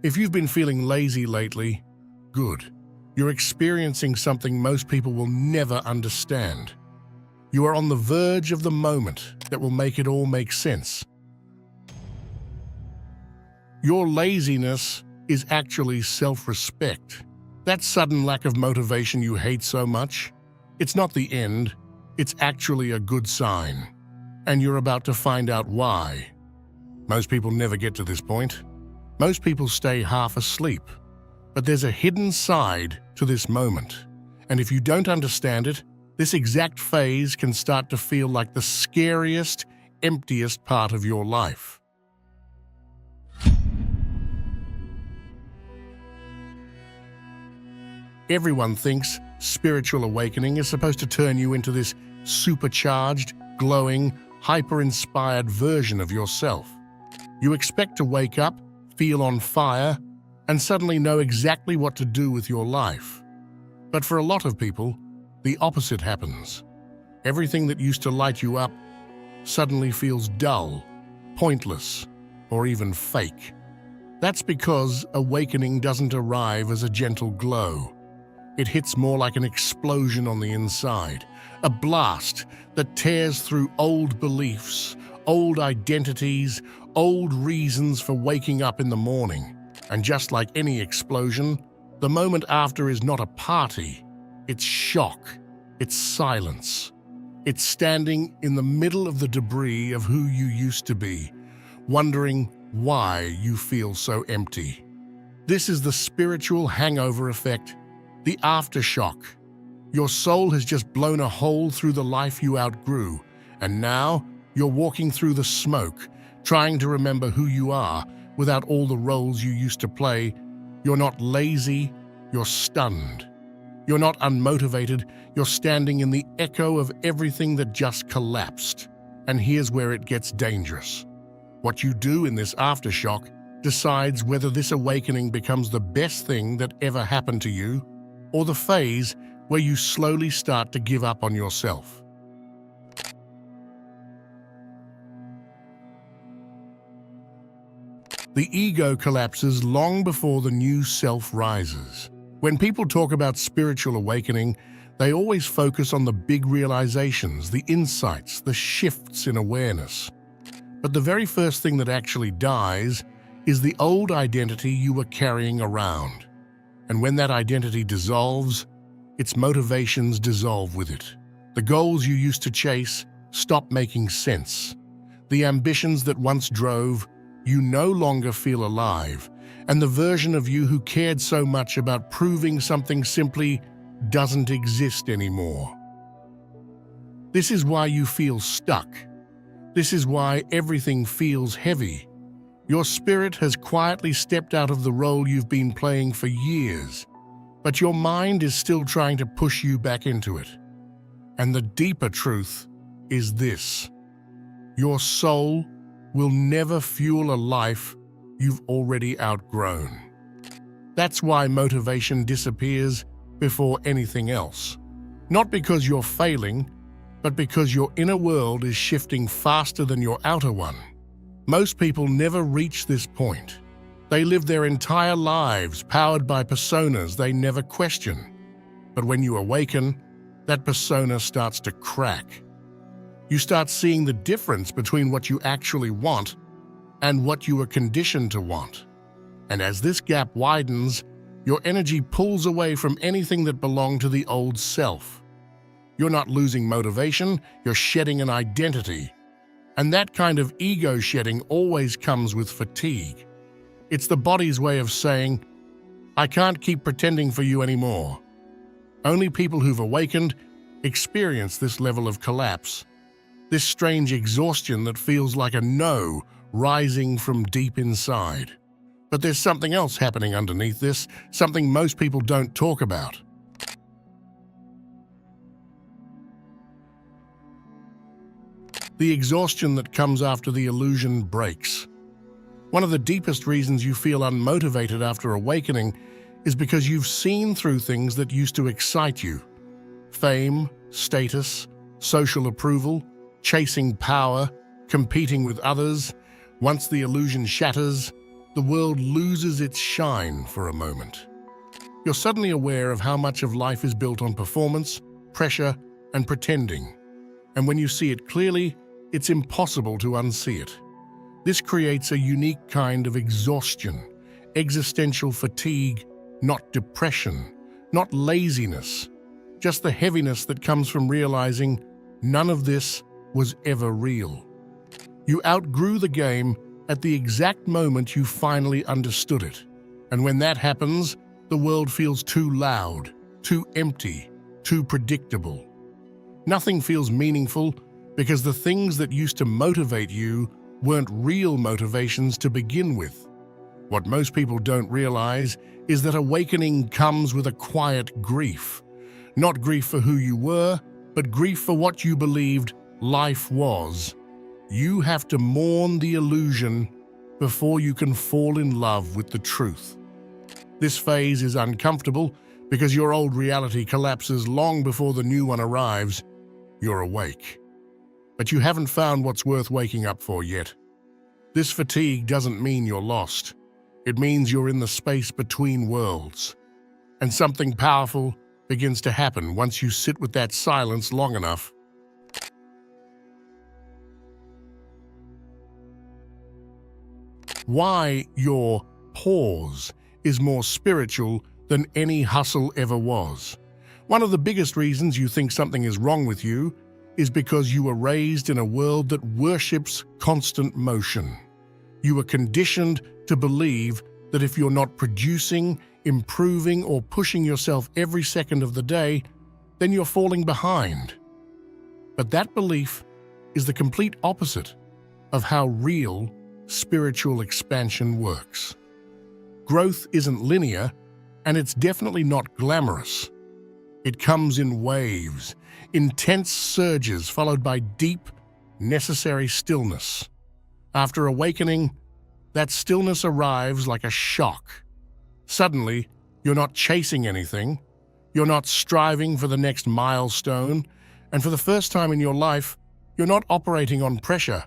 If you've been feeling lazy lately, good. You're experiencing something most people will never understand. You are on the verge of the moment that will make it all make sense. Your laziness is actually self-respect. That sudden lack of motivation you hate so much, it's not the end, it's actually a good sign. And you're about to find out why. Most people never get to this point. Most people stay half asleep. But there's a hidden side to this moment. And if you don't understand it, this exact phase can start to feel like the scariest, emptiest part of your life. Everyone thinks spiritual awakening is supposed to turn you into this supercharged, glowing, hyper-inspired version of yourself. You expect to wake up, feel on fire, and suddenly know exactly what to do with your life. But for a lot of people, the opposite happens. Everything that used to light you up suddenly feels dull, pointless, or even fake. That's because awakening doesn't arrive as a gentle glow. It hits more like an explosion on the inside, a blast that tears through old beliefs, old identities, old reasons for waking up in the morning. And just like any explosion, the moment after is not a party. It's shock. It's silence. It's standing in the middle of the debris of who you used to be, wondering why you feel so empty. This is the spiritual hangover effect, the aftershock. Your soul has just blown a hole through the life you outgrew, and now you're walking through the smoke, trying to remember who you are without all the roles you used to play. You're not lazy, you're stunned. You're not unmotivated, you're standing in the echo of everything that just collapsed. And here's where it gets dangerous. What you do in this aftershock decides whether this awakening becomes the best thing that ever happened to you, or the phase where you slowly start to give up on yourself. The ego collapses long before the new self rises. When people talk about spiritual awakening, they always focus on the big realizations, the insights, the shifts in awareness. But the very first thing that actually dies is the old identity you were carrying around. And when that identity dissolves, its motivations dissolve with it. The goals you used to chase stop making sense. The ambitions that once drove, you no longer feel alive, and the version of you who cared so much about proving something simply doesn't exist anymore. This is why you feel stuck. This is why everything feels heavy. Your spirit has quietly stepped out of the role you've been playing for years, but your mind is still trying to push you back into it. And the deeper truth is this: your soul will never fuel a life you've already outgrown. That's why motivation disappears before anything else. Not because you're failing, but because your inner world is shifting faster than your outer one. Most people never reach this point. They live their entire lives powered by personas they never question. But when you awaken, that persona starts to crack. You start seeing the difference between what you actually want and what you were conditioned to want. And as this gap widens, your energy pulls away from anything that belonged to the old self. You're not losing motivation, you're shedding an identity. And that kind of ego shedding always comes with fatigue. It's the body's way of saying, I can't keep pretending for you anymore. Only people who've awakened experience this level of collapse. This strange exhaustion that feels like a no rising from deep inside. But there's something else happening underneath this, something most people don't talk about. The exhaustion that comes after the illusion breaks. One of the deepest reasons you feel unmotivated after awakening is because you've seen through things that used to excite you. Fame, status, social approval, chasing power, competing with others. Once the illusion shatters, the world loses its shine for a moment. You're suddenly aware of how much of life is built on performance, pressure, and pretending. And when you see it clearly, it's impossible to unsee it. This creates a unique kind of exhaustion, existential fatigue, not depression, not laziness, just the heaviness that comes from realizing none of this was ever real. You outgrew the game at the exact moment you finally understood it. And when that happens, the world feels too loud, too empty, too predictable. Nothing feels meaningful because the things that used to motivate you weren't real motivations to begin with. What most people don't realize is that awakening comes with a quiet grief. Not grief for who you were, but grief for what you believed life was. You have to mourn the illusion before you can fall in love with the truth. This phase is uncomfortable because your old reality collapses long before the new one arrives. You're awake. But you haven't found what's worth waking up for yet. This fatigue doesn't mean you're lost. It means you're in the space between worlds. And something powerful begins to happen once you sit with that silence long enough. Why your pause is more spiritual than any hustle ever was. One of the biggest reasons you think something is wrong with you is because you were raised in a world that worships constant motion. You were conditioned to believe that if you're not producing, improving, or pushing yourself every second of the day, then you're falling behind. But that belief is the complete opposite of how real spiritual expansion works. Growth isn't linear, and it's definitely not glamorous. It comes in waves, intense surges followed by deep, necessary stillness. After awakening, that stillness arrives like a shock. Suddenly, you're not chasing anything, you're not striving for the next milestone, and for the first time in your life, you're not operating on pressure.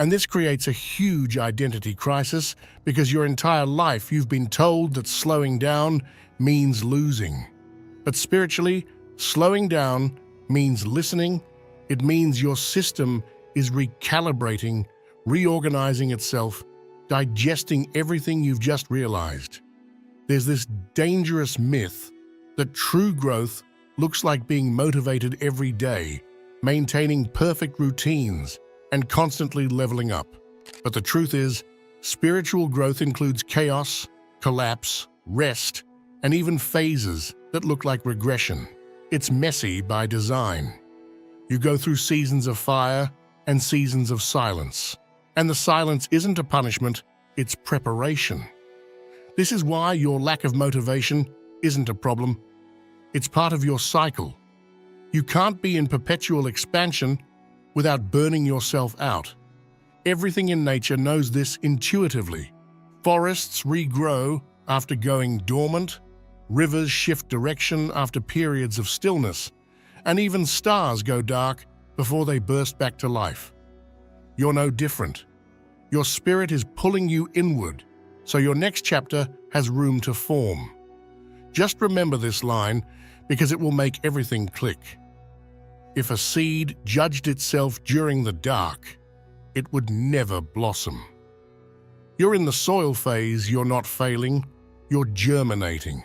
And this creates a huge identity crisis because your entire life you've been told that slowing down means losing. But spiritually, slowing down means listening. It means your system is recalibrating, reorganizing itself, digesting everything you've just realized. There's this dangerous myth that true growth looks like being motivated every day, maintaining perfect routines, and constantly leveling up. But the truth is, spiritual growth includes chaos, collapse, rest, and even phases that look like regression. It's messy by design. You go through seasons of fire and seasons of silence. And the silence isn't a punishment, it's preparation. This is why your lack of motivation isn't a problem. It's part of your cycle. You can't be in perpetual expansion without burning yourself out. Everything in nature knows this intuitively. Forests regrow after going dormant, rivers shift direction after periods of stillness, and even stars go dark before they burst back to life. You're no different. Your spirit is pulling you inward, so your next chapter has room to form. Just remember this line because it will make everything click. If a seed judged itself during the dark, it would never blossom. You're in the soil phase, you're not failing, you're germinating.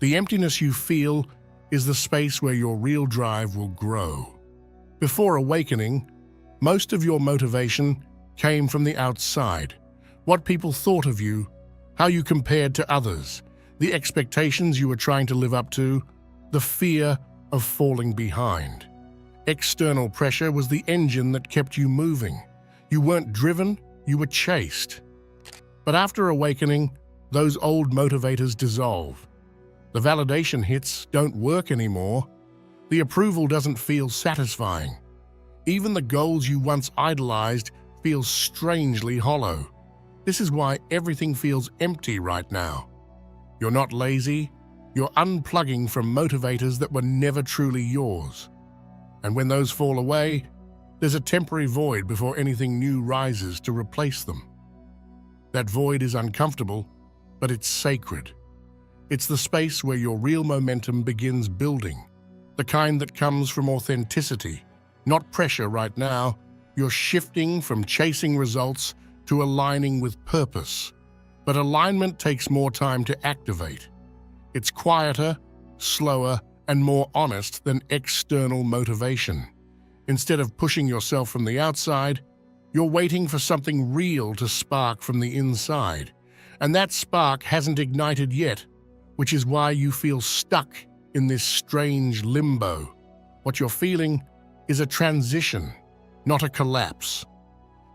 The emptiness you feel is the space where your real drive will grow. Before awakening, most of your motivation came from the outside. What people thought of you, how you compared to others, the expectations you were trying to live up to, the fear of falling behind. External pressure was the engine that kept you moving. You weren't driven, you were chased. But after awakening, those old motivators dissolve. The validation hits don't work anymore. The approval doesn't feel satisfying. Even the goals you once idolized feel strangely hollow. This is why everything feels empty right now. You're not lazy, you're unplugging from motivators that were never truly yours. And when those fall away, There's a temporary void before anything new rises to replace them. That void is uncomfortable, but it's sacred. It's the space where your real momentum begins building, the kind that comes from authenticity, not pressure right now. You're shifting from chasing results to aligning with purpose. But alignment takes more time to activate. It's quieter, slower, and more honest than external motivation. Instead of pushing yourself from the outside, you're waiting for something real to spark from the inside. And that spark hasn't ignited yet, which is why you feel stuck in this strange limbo. What you're feeling is a transition, not a collapse.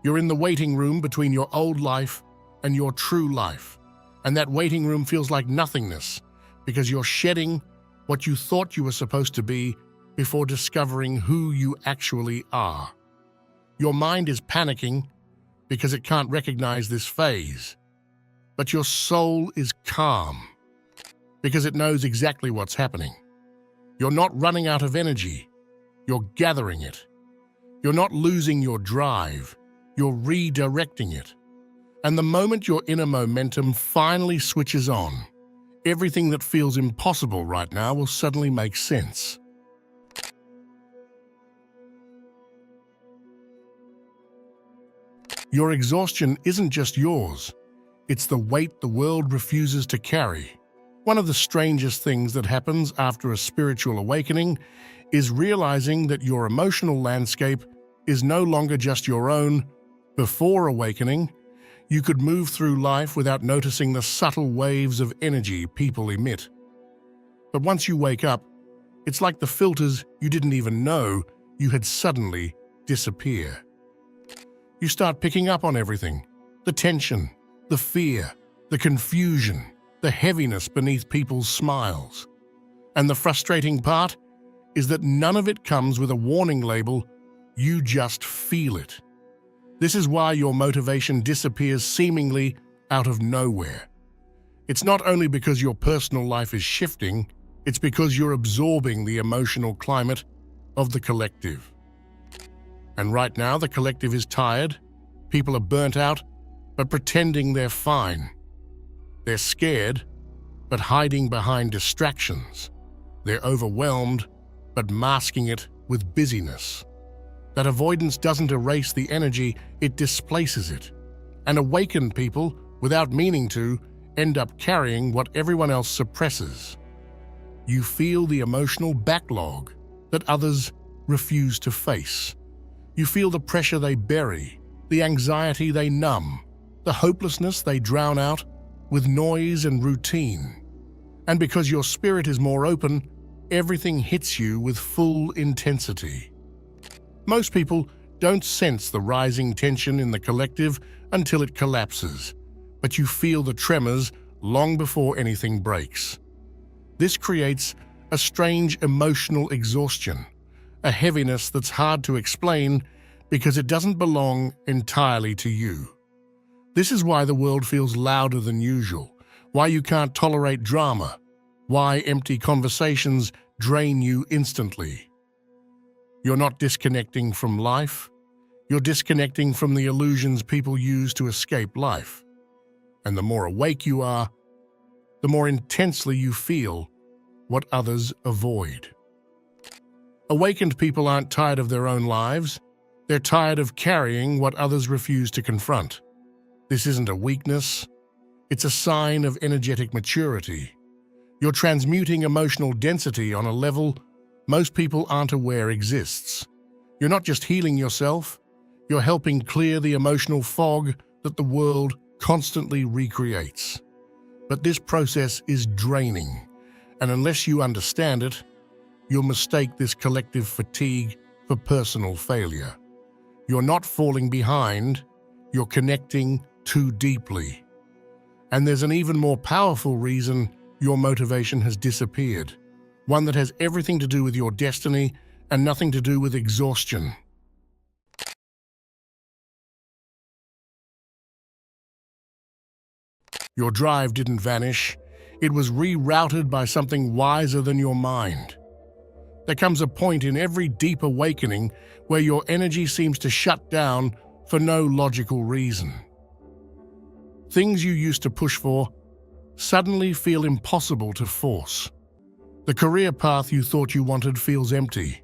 You're in the waiting room between your old life and your true life. And that waiting room feels like nothingness because you're shedding what you thought you were supposed to be before discovering who you actually are. Your mind is panicking because it can't recognize this phase. But your soul is calm because it knows exactly what's happening. You're not running out of energy. You're gathering it. You're not losing your drive. You're redirecting it. And the moment your inner momentum finally switches on, everything that feels impossible right now will suddenly make sense. Your exhaustion isn't just yours. It's the weight the world refuses to carry. One of the strangest things that happens after a spiritual awakening is realizing that your emotional landscape is no longer just your own. Before awakening, you could move through life without noticing the subtle waves of energy people emit. But once you wake up, it's like the filters you didn't even know you had suddenly disappear. You start picking up on everything: the tension, the fear, the confusion, the heaviness beneath people's smiles. And the frustrating part is that none of it comes with a warning label. You just feel it. This is why your motivation disappears seemingly out of nowhere. It's not only because your personal life is shifting, it's because you're absorbing the emotional climate of the collective. And right now, the collective is tired, people are burnt out, but pretending they're fine. They're scared, but hiding behind distractions. They're overwhelmed, but masking it with busyness. That avoidance doesn't erase the energy, it displaces it. And awakened people, without meaning to, end up carrying what everyone else suppresses. You feel the emotional backlog that others refuse to face. You feel the pressure they bury, the anxiety they numb, the hopelessness they drown out with noise and routine. And because your spirit is more open, everything hits you with full intensity. Most people don't sense the rising tension in the collective until it collapses, but you feel the tremors long before anything breaks. This creates a strange emotional exhaustion, a heaviness that's hard to explain because it doesn't belong entirely to you. This is why the world feels louder than usual, why you can't tolerate drama, why empty conversations drain you instantly. You're not disconnecting from life, you're disconnecting from the illusions people use to escape life. And the more awake you are, the more intensely you feel what others avoid. Awakened people aren't tired of their own lives, they're tired of carrying what others refuse to confront. This isn't a weakness, it's a sign of energetic maturity. You're transmuting emotional density on a level most people aren't aware exists. You're not just healing yourself, you're helping clear the emotional fog that the world constantly recreates. But this process is draining, and unless you understand it, you'll mistake this collective fatigue for personal failure. You're not falling behind, you're connecting too deeply. And there's an even more powerful reason your motivation has disappeared. One that has everything to do with your destiny and nothing to do with exhaustion. Your drive didn't vanish. It was rerouted by something wiser than your mind. There comes a point in every deep awakening where your energy seems to shut down for no logical reason. Things you used to push for suddenly feel impossible to force. The career path you thought you wanted feels empty.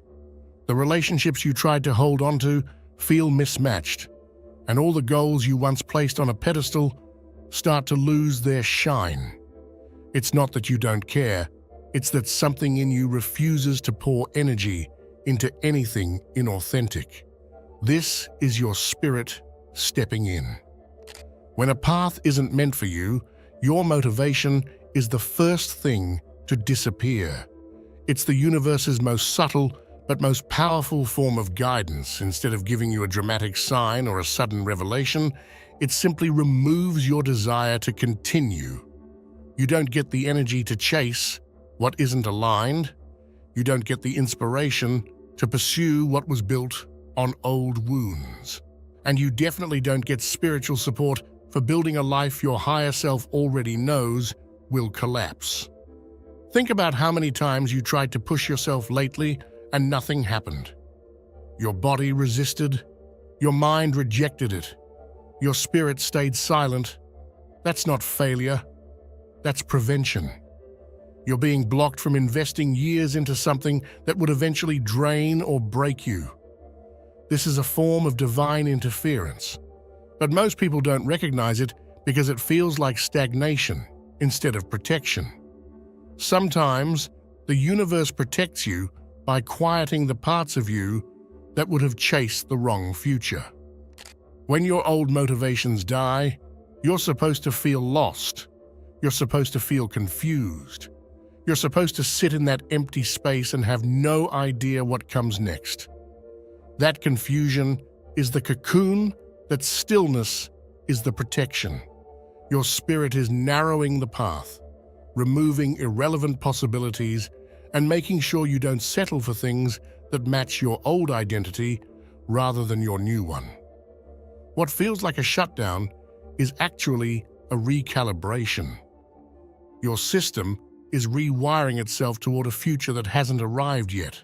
The relationships you tried to hold onto feel mismatched, and all the goals you once placed on a pedestal start to lose their shine. It's not that you don't care, it's that something in you refuses to pour energy into anything inauthentic. This is your spirit stepping in. When a path isn't meant for you, your motivation is the first thing to disappear. It's the universe's most subtle but most powerful form of guidance. Instead of giving you a dramatic sign or a sudden revelation, it simply removes your desire to continue. You don't get the energy to chase what isn't aligned. You don't get the inspiration to pursue what was built on old wounds. And you definitely don't get spiritual support for building a life your higher self already knows will collapse. Think about how many times you tried to push yourself lately and nothing happened. Your body resisted, your mind rejected it, your spirit stayed silent. That's not failure, that's prevention. You're being blocked from investing years into something that would eventually drain or break you. This is a form of divine interference. But most people don't recognize it because it feels like stagnation instead of protection. Sometimes, the universe protects you by quieting the parts of you that would have chased the wrong future. When your old motivations die, you're supposed to feel lost. You're supposed to feel confused. You're supposed to sit in that empty space and have no idea what comes next. That confusion is the cocoon, that stillness is the protection. Your spirit is narrowing the path, removing irrelevant possibilities, and making sure you don't settle for things that match your old identity rather than your new one. What feels like a shutdown is actually a recalibration. Your system is rewiring itself toward a future that hasn't arrived yet.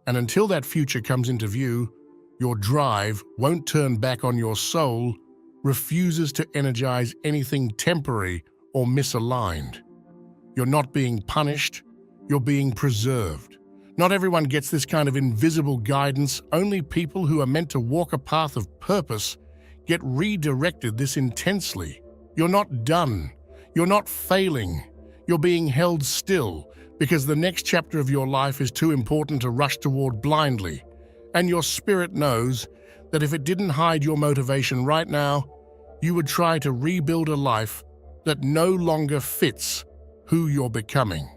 And until that future comes into view, your drive won't turn back on your soul, refuses to energize anything temporary or misaligned. You're not being punished, you're being preserved. Not everyone gets this kind of invisible guidance. Only people who are meant to walk a path of purpose get redirected this intensely. You're not done. You're not failing. You're being held still because the next chapter of your life is too important to rush toward blindly. And your spirit knows that if it didn't hide your motivation right now, you would try to rebuild a life that no longer fits who you're becoming.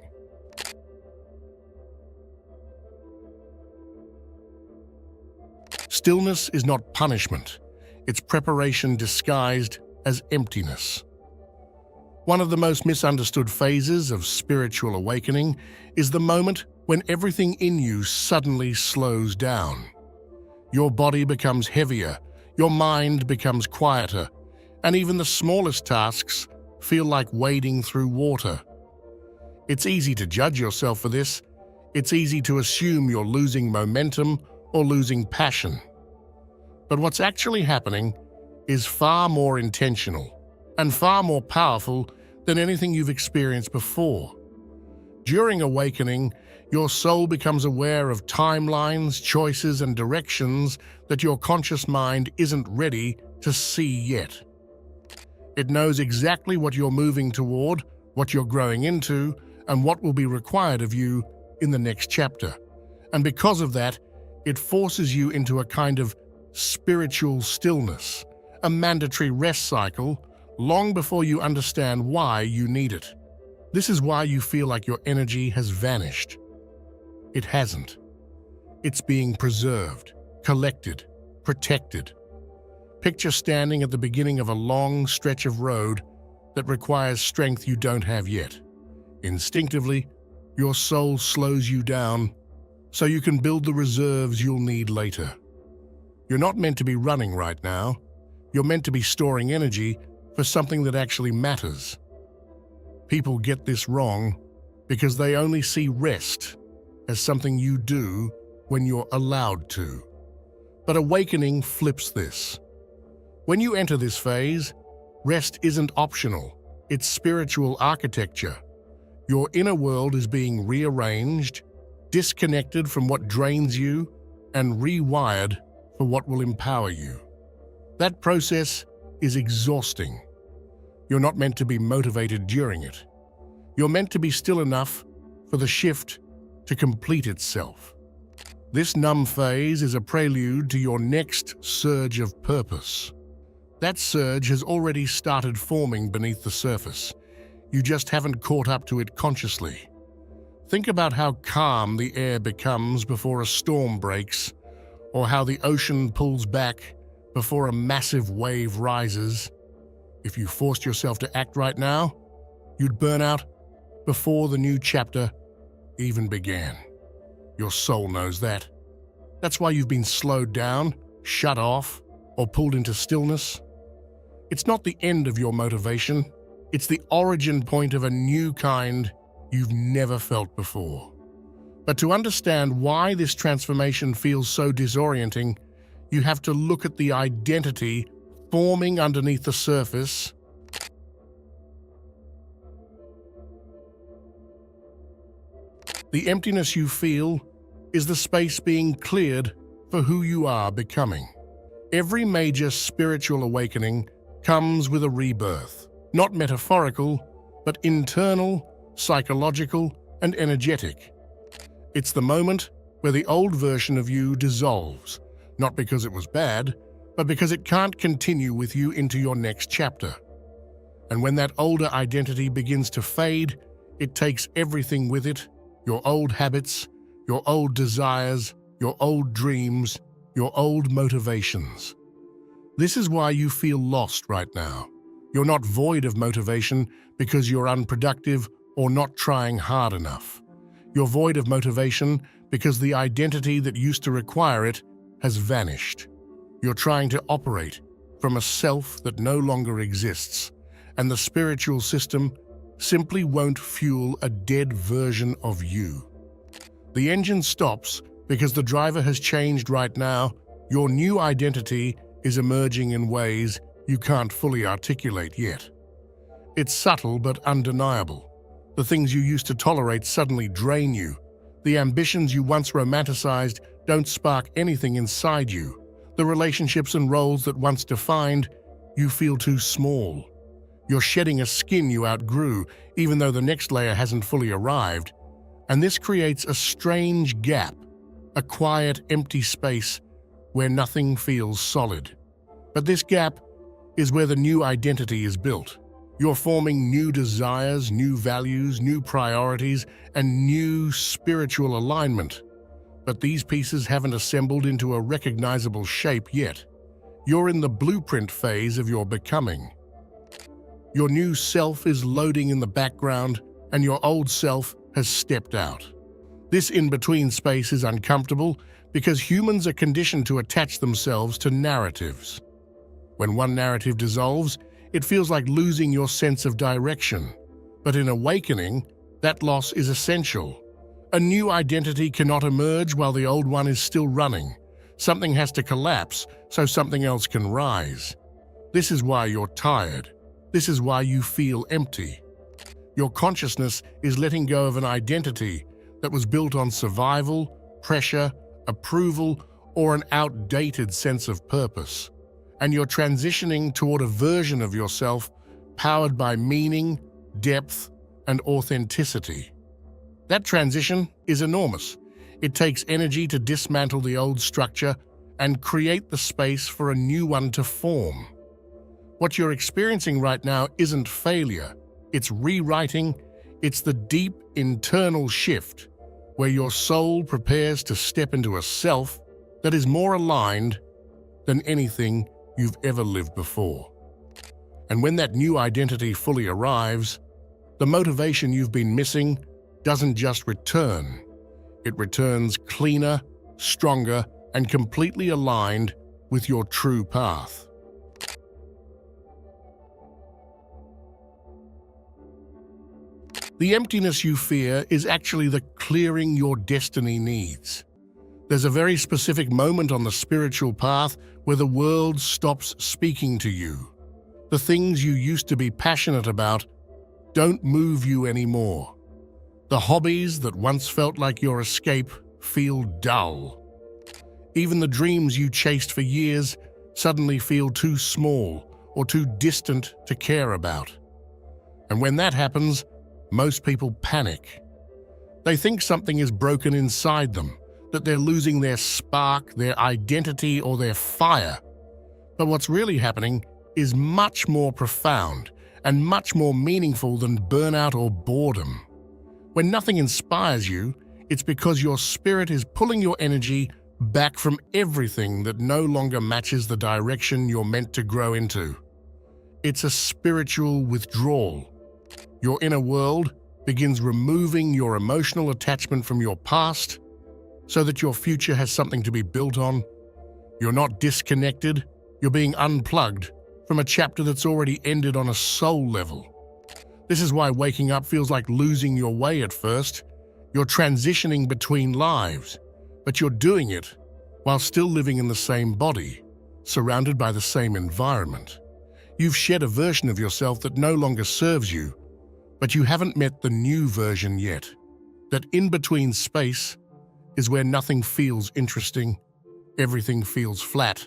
Stillness is not punishment. It's preparation disguised as emptiness. One of the most misunderstood phases of spiritual awakening is the moment when everything in you suddenly slows down. Your body becomes heavier, your mind becomes quieter, and even the smallest tasks feel like wading through water. It's easy to judge yourself for this. It's easy to assume you're losing momentum or losing passion. But what's actually happening is far more intentional and far more powerful than anything you've experienced before. During awakening, your soul becomes aware of timelines, choices, and directions that your conscious mind isn't ready to see yet. It knows exactly what you're moving toward, what you're growing into, and what will be required of you in the next chapter. And because of that, it forces you into a kind of spiritual stillness, a mandatory rest cycle, long before you understand why you need it. This is why you feel like your energy has vanished. It hasn't. It's being preserved, collected, protected. Picture standing at the beginning of a long stretch of road that requires strength you don't have yet. Instinctively, your soul slows you down so you can build the reserves you'll need later. You're not meant to be running right now. You're meant to be storing energy for something that actually matters. People get this wrong because they only see rest as something you do when you're allowed to. But awakening flips this. When you enter this phase, rest isn't optional, it's spiritual architecture. Your inner world is being rearranged, disconnected from what drains you, and rewired for what will empower you. That process is exhausting. You're not meant to be motivated during it. You're meant to be still enough for the shift to complete itself. This numb phase is a prelude to your next surge of purpose. That surge has already started forming beneath the surface. You just haven't caught up to it consciously. Think about how calm the air becomes before a storm breaks, or how the ocean pulls back before a massive wave rises. If you forced yourself to act right now, you'd burn out before the new chapter even began. Your soul knows that. That's why you've been slowed down, shut off, or pulled into stillness. It's not the end of your motivation. It's the origin point of a new kind you've never felt before. But to understand why this transformation feels so disorienting, you have to look at the identity forming underneath the surface. The emptiness you feel is the space being cleared for who you are becoming. Every major spiritual awakening comes with a rebirth, not metaphorical, but internal, psychological, and energetic. It's the moment where the old version of you dissolves, not because it was bad, but because it can't continue with you into your next chapter. And when that older identity begins to fade, it takes everything with it: your old habits, your old desires, your old dreams, your old motivations. This is why you feel lost right now. You're not void of motivation because you're unproductive or not trying hard enough. You're void of motivation because the identity that used to require it has vanished. You're trying to operate from a self that no longer exists, and the spiritual system simply won't fuel a dead version of you. The engine stops because the driver has changed right now. Your new identity is emerging in ways you can't fully articulate yet. It's subtle but undeniable. The things you used to tolerate suddenly drain you. The ambitions you once romanticized don't spark anything inside you. The relationships and roles that once defined you feel too small. You're shedding a skin you outgrew, even though the next layer hasn't fully arrived. And this creates a strange gap, a quiet, empty space where nothing feels solid. But this gap is where the new identity is built. You're forming new desires, new values, new priorities, and new spiritual alignment. But these pieces haven't assembled into a recognizable shape yet. You're in the blueprint phase of your becoming. Your new self is loading in the background, and your old self has stepped out. This in-between space is uncomfortable because humans are conditioned to attach themselves to narratives. When one narrative dissolves, it feels like losing your sense of direction. But in awakening, that loss is essential. A new identity cannot emerge while the old one is still running. Something has to collapse so something else can rise. This is why you're tired. This is why you feel empty. Your consciousness is letting go of an identity that was built on survival, pressure, approval, or an outdated sense of purpose. And you're transitioning toward a version of yourself powered by meaning, depth, and authenticity. That transition is enormous. It takes energy to dismantle the old structure and create the space for a new one to form. What you're experiencing right now isn't failure. It's rewriting. It's the deep internal shift where your soul prepares to step into a self that is more aligned than anything you've ever lived before. And when that new identity fully arrives, the motivation you've been missing doesn't just return. It returns cleaner, stronger, and completely aligned with your true path. The emptiness you fear is actually the clearing your destiny needs. There's a very specific moment on the spiritual path where the world stops speaking to you. The things you used to be passionate about don't move you anymore. The hobbies that once felt like your escape feel dull. Even the dreams you chased for years suddenly feel too small or too distant to care about. And when that happens, most people panic. They think something is broken inside them, that they're losing their spark, their identity, or their fire. But what's really happening is much more profound and much more meaningful than burnout or boredom. When nothing inspires you, it's because your spirit is pulling your energy back from everything that no longer matches the direction you're meant to grow into. It's a spiritual withdrawal. Your inner world begins removing your emotional attachment from your past so that your future has something to be built on. You're not disconnected, you're being unplugged from a chapter that's already ended on a soul level. This is why waking up feels like losing your way at first. You're transitioning between lives, but you're doing it while still living in the same body, surrounded by the same environment. You've shed a version of yourself that no longer serves you, but you haven't met the new version yet. That in-between space is where nothing feels interesting, everything feels flat,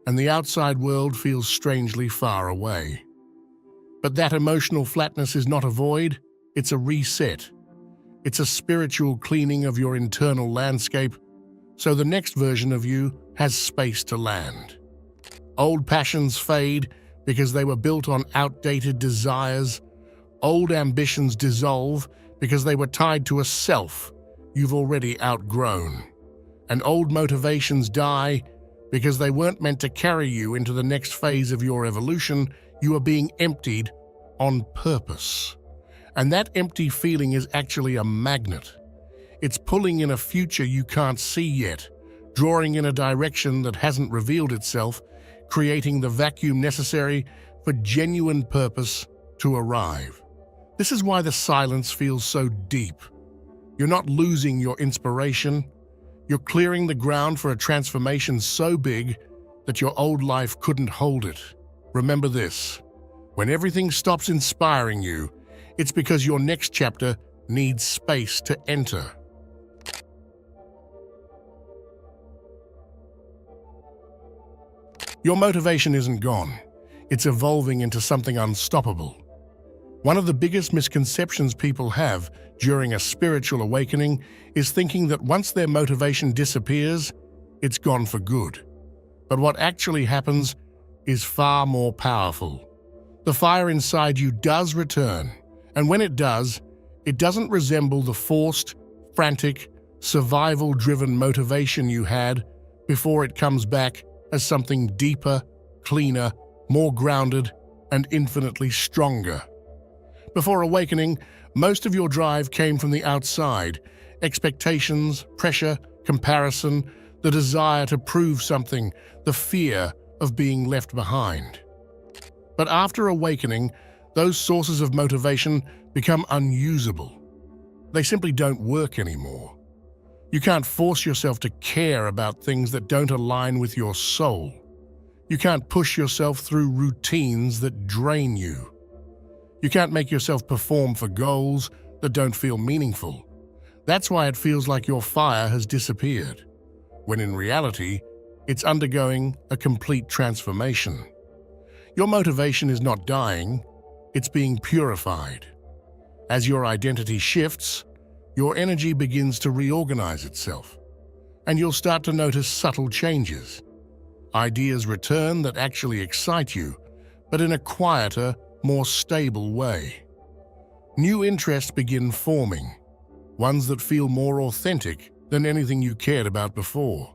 and the outside world feels strangely far away. But that emotional flatness is not a void, it's a reset. It's a spiritual cleaning of your internal landscape, so the next version of you has space to land. Old passions fade because they were built on outdated desires. Old ambitions dissolve because they were tied to a self you've already outgrown. And old motivations die because they weren't meant to carry you into the next phase of your evolution. You are being emptied on purpose. And that empty feeling is actually a magnet. It's pulling in a future you can't see yet, drawing in a direction that hasn't revealed itself, creating the vacuum necessary for genuine purpose to arrive. This is why the silence feels so deep. You're not losing your inspiration. You're clearing the ground for a transformation so big that your old life couldn't hold it. Remember this: when everything stops inspiring you, it's because your next chapter needs space to enter. Your motivation isn't gone. It's evolving into something unstoppable. One of the biggest misconceptions people have during a spiritual awakening is thinking that once their motivation disappears, it's gone for good. But what actually happens is far more powerful. The fire inside you does return, and when it does, it doesn't resemble the forced, frantic, survival-driven motivation you had before. It comes back as something deeper, cleaner, more grounded, and infinitely stronger. Before awakening, most of your drive came from the outside: expectations, pressure, comparison, the desire to prove something, the fear of being left behind. But after awakening, those sources of motivation become unusable. They simply don't work anymore. You can't force yourself to care about things that don't align with your soul. You can't push yourself through routines that drain you. You can't make yourself perform for goals that don't feel meaningful. That's why it feels like your fire has disappeared, when in reality, it's undergoing a complete transformation. Your motivation is not dying, it's being purified. As your identity shifts, your energy begins to reorganize itself, and you'll start to notice subtle changes. Ideas return that actually excite you, but in a quieter, more stable way. New interests begin forming, ones that feel more authentic than anything you cared about before.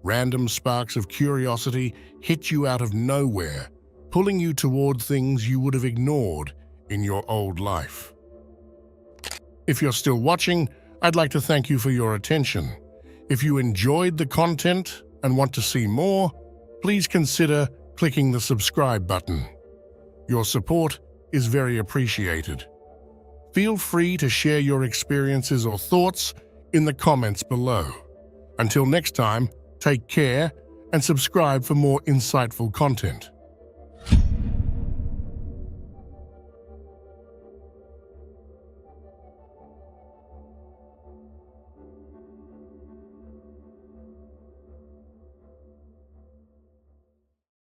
Random sparks of curiosity hit you out of nowhere, pulling you toward things you would have ignored in your old life. If you're still watching, I'd like to thank you for your attention. If you enjoyed the content and want to see more, please consider clicking the subscribe button. Your support is very appreciated. Feel free to share your experiences or thoughts in the comments below. Until next time, take care and subscribe for more insightful content.